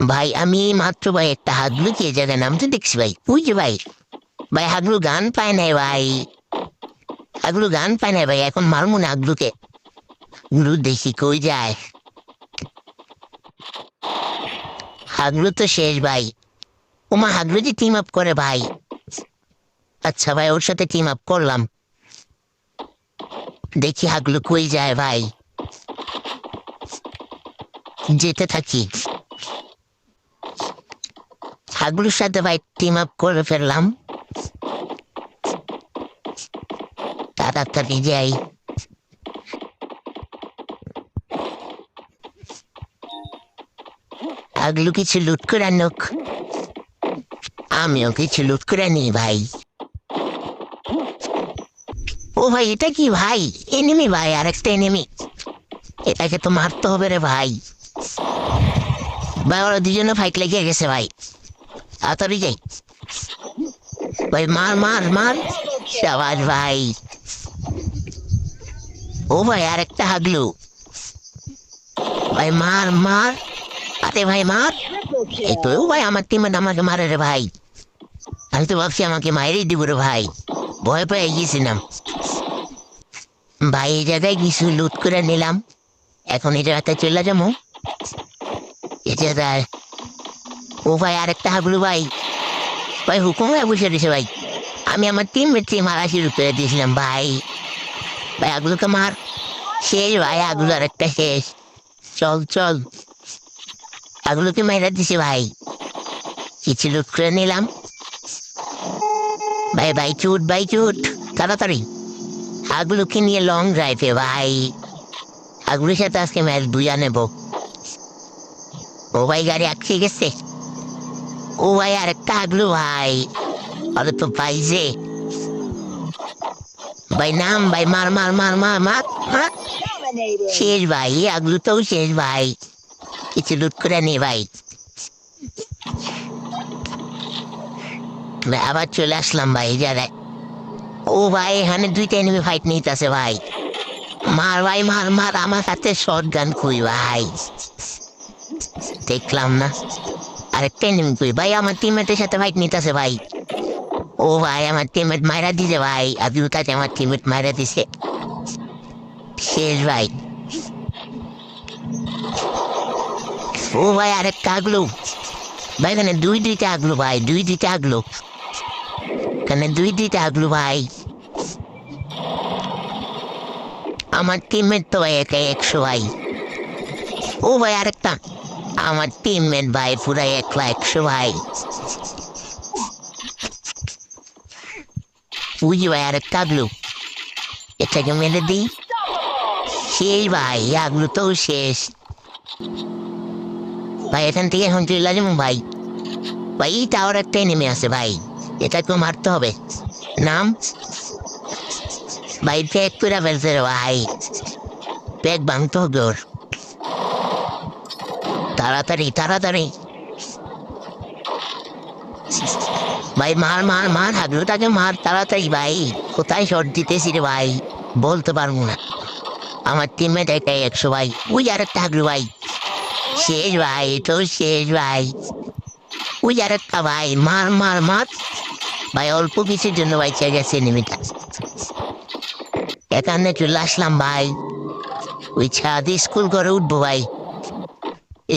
ভাই আমি মাত্র ভাই একটা হাগলু কি জায়গায় নামতে দেখছি ভাই, ওই যে ভাই। ভাই হাগলু গান পায় নাই ভাই, হাগলু গান পায় নাই ভাই, এখন মারমু না হাগলুকে। গুরু দেখি কই যায়। হাগলু তো শেষ ভাই। ওমা হাগলু যে টিম আপ করে ভাই। আচ্ছা ভাই ওর সাথে টিম আপ করলাম, দেখি হাগলু কই যায় ভাই। যেতে থাকি, হাগলুর সাথে ভাই টিম আপ করে ফেললাম। তাড়াতাড়ি যাই। হাগলু কিছু লুট করে নোক, আমিও কিছু লুট করে নিই ভাই। ও ভাই এটা কি ভাই, এনিমি ভাই, আরেকটা এনিমি। এটাকে তো মারতে হবে রে ভাই। ভাই ওরা দুজনে ফাইট লেগে গেছে ভাই, তাড়াতাড়ি যাই ভাই। মার মার মার, সাবাস ভাই। ও ভাই আরেকটা হাগলু, ভাই মার মার। আরে ভাই মার। এই তো ও ভাই আমার টিমে আমাকে মারে রে ভাই। আমি তো ভাবছি আমাকে মাইরেই দিব রে ভাই, ভয় পেয়ে গিয়েছিলাম ভাই। এই জায়গায় কিছু লুট করে নিলাম, এখন এই জায়গাতে চলে যাবো। এই জায়গায় ও ভাই আরেকটা হাগলু ভাই। ভাই হুকুম হয়ে বসে দিছে ভাই, আমি আমার টিমমেটকে মারা শুরু করে দিয়েছিলাম ভাই। ভাই আগুলোকে মার, শেষ ভাই আগুলো আরেকটা শেষ। চল চল, আগুলোকে মাইরা দিছে ভাই। কিছু লুট করে নিলাম ভাই। ভাই চুট ভাই চুট, তাড়াতাড়ি আগুলোকে নিয়ে লং ড্রাইভে ভাই। আগুলোর সাথে আজকে ম্যাচ বুঝা নেব। ও ভাই গাড়ি আটকে গেছে। ও ভাই আরেকটা আগলু ভাই, আরে তো পাইছে ভাই। নাম ভাই, মার মার মার মার মার মার। শেষ ভাই আগলু তো শেষ ভাই, কিছু লুট করে নি ভাই। ভাই আবার চলে আসলাম ভাই জায়গায়। ও ভাই এখানে দুইটা এনিমি ফাইট নিতেছে ভাই। মার ভাই মার মার, আমার কাছে শর্ট গান খুই ভাই। দেখলাম না আরেকটা এনিমি খুই ভাই, আমার টিমমেটের সাথে ফাইট নিতেছে ভাই। ও ভাই আমার টিমমেট মাইরা দিছে ভাই, আবির কাছে আমার টিমমেট মাইরা দিছে। শেষ ভাই। ও ভাই আরেকটা আগলো ভাই, এখানে দুইটা আগলো ভাই, দুইটা আগলো, এখানে দুইটা আগলো ভাই। আমার টিমমেট তো ভাই একাই 100 ভাই। ও ভাই আরেকটা, আমার টিমমেট ভাই পুরা 100 ভাই। বুঝি ভাই আরেকটা আগলো, এটাকে মেরে দিই। শেষ ভাই আগলো তো শেষ ভাই। এখান থেকে এখন চলে যাবো ভাই। ভাই এই টাওয়ার একটা নেমে আছে ভাই, এটাকেও মারতে হবে। নাম ভাই, প্যাক করে ফেলছে রে ভাই, প্যাক ভাঙতে হবে ওর। তাড়াতাড়ি তাড়াতাড়ি ভাই, মার মার মার হাগলুটাকে মার তাড়াতাড়ি ভাই। কোথায় শট দিতেছি রে ভাই বলতে পারবো না। আমার টিমমেট একাই 100 ভাই। ওই আরেকটা হাগলু ভাই, শেষ ভাই তো শেষ ভাই। ওই আরেকটা ভাই, মার মার মার ভাই। অল্প কিছুর জন্য ভাই চেয়ে গেছে এনিমিটা। এখানে চলে আসলাম ভাই। ওই ছাদে স্কুল ঘরে উঠবো ভাই,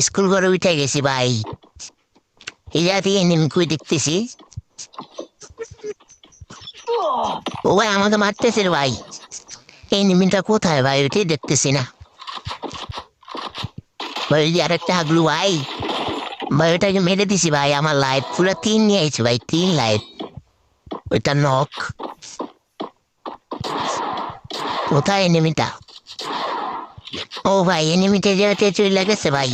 স্কুল ঘরে উঠে গেছি ভাই। এই জায়গা থেকে এনিমি কই দেখতেছি। ও ভাই আমাকে মারতেছে রে ভাই, এনিমিটা কোথায় ভাই ওইটাই দেখতেছি না ভাই। ওই যে আরেকটা হাগলু ভাই, ভাই ওটাকে মেরে দিছি ভাই। আমার লাইফ পুরো 3 নিয়ে আইছে ভাই, 3 লাইফ। ওইটা নক। কোথায় এনিমিটা? ও ভাই এনিমিটা যেতে চলে গেছে ভাই,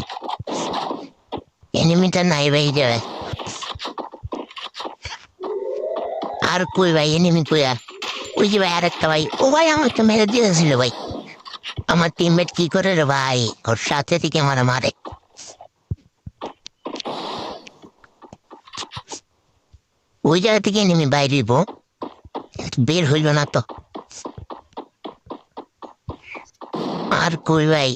এনিমিটা নাই ভাই যাবে। আর কই ভাই এনিমি কই আর? ওই যে ভাই আরেকটা ভাই। ও ভাই আমাকে মেরে দিয়েছিল ভাই। আমার টিমমেট কি করে রে ভাই, ওর সাথে থেকে আমার মারে। ওই জায়গা থেকে এনিমি বাইরে বের হইল না তো। আর কই ভাই,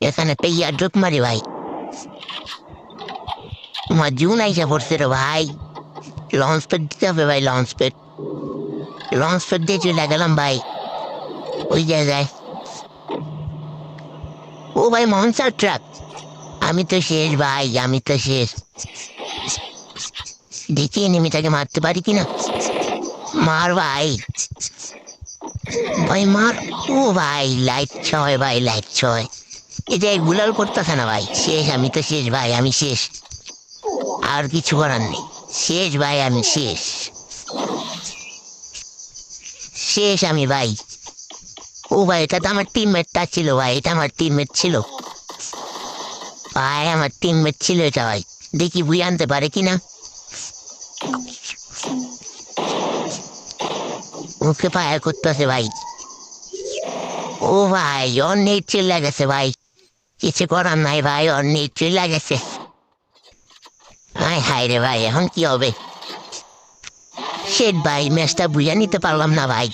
এখানে পেইয়া ডুক মারি ভাই। আমার জুন আইসা পড়ছে রে ভাই। লঞ্চ প্যাড দিতে হবে ভাই, লঞ্চ প্যাড। লঞ্চ প্যাড দিয়ে চলে গেলাম ভাই ওই জায়গায়। ও ভাই মনস্টার ট্রাক। আমি তো শেষ ভাই, আমি তো শেষ। দেখি এনিমিটাকে মারতে পারি কিনা। মার ভাই, ভাই মার। ও ভাই লাইট ছয় ভাই, লাইট ছয়। এটা গুলাল করতেছে না ভাই। শেষ, আমি তো শেষ ভাই, আমি শেষ। আর কিছু করার নেই। শেষ ভাই, আমি শেষ। শেষ আমি ভাই। ও ভাই এটা তো আমার টিমমেটটা ছিল ভাই, এটা আমার টিমমেট ছিল ভাই, আমার টিমমেট ছিল এটা ভাই। দেখি বুঝে আনতে পারে কিনা। মুখে ফায়ার করতেছে ভাই। ও ভাই ওর নেট চলে গেছে ভাই, কিছু করার নাই ভাই, ওর নেট চলে গেছে। হায় হায় রে ভাই, এখন কি হবে। শেট ভাই, ম্যাচটা বুঝে নিতে পারলাম না ভাই।